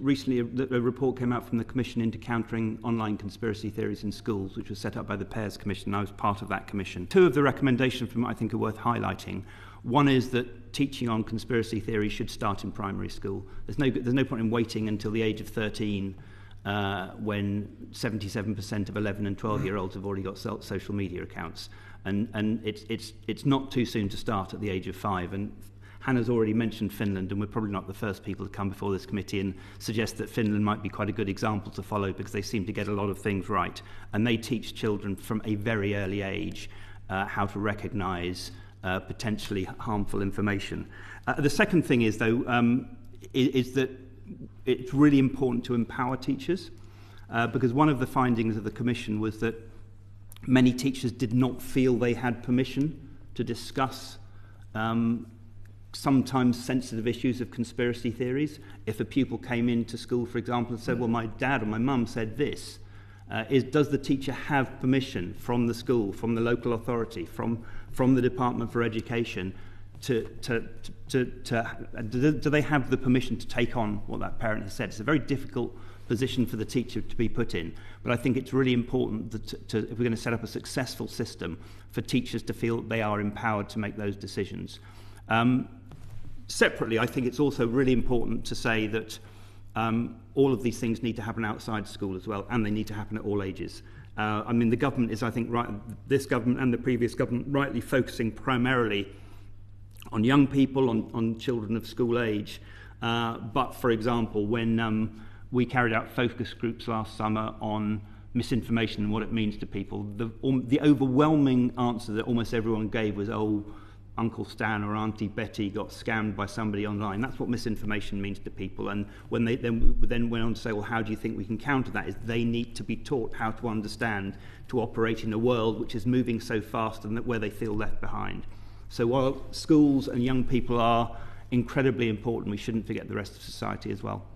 recently a report came out from the Commission into Countering Online Conspiracy Theories in Schools, which was set up by the Pears Commission. I was part of that commission. Two of the recommendations from it I think are worth highlighting. One is that teaching on conspiracy theories should start in primary school. There's no point in waiting until the age of 13 when 77% of 11 and 12-year-olds have already got social media accounts. And it's not too soon to start at the age of 5. And Hannah's already mentioned Finland, and we're probably not the first people to come before this committee and suggest that Finland might be quite a good example to follow, because they seem to get a lot of things right. And they teach children from a very early age how to recognise potentially harmful information. The second thing is, though, is that it's really important to empower teachers, because one of the findings of the Commission was that many teachers did not feel they had permission to discuss sometimes sensitive issues of conspiracy theories. If a pupil came into school, for example, and said, well, my dad or my mum said this, does the teacher have permission from the school, from the local authority, from the Department for Education, do they have the permission to take on what that parent has said? It's a very difficult position for the teacher to be put in, but I think it's really important that if we're going to set up a successful system, for teachers to feel they are empowered to make those decisions. Separately, I think it's also really important to say that all of these things need to happen outside school as well, and they need to happen at all ages. I mean, the government is, I think, this government and the previous government rightly focusing primarily on young people, on children of school age. But, for example, when we carried out focus groups last summer on misinformation and what it means to people, the overwhelming answer that almost everyone gave was, oh, Uncle Stan or Auntie Betty got scammed by somebody online. That's what misinformation means to people. And when they then went on to say, well, how do you think we can counter that? Is they need to be taught how to understand, to operate in a world which is moving so fast and where they feel left behind. So while schools and young people are incredibly important, we shouldn't forget the rest of society as well.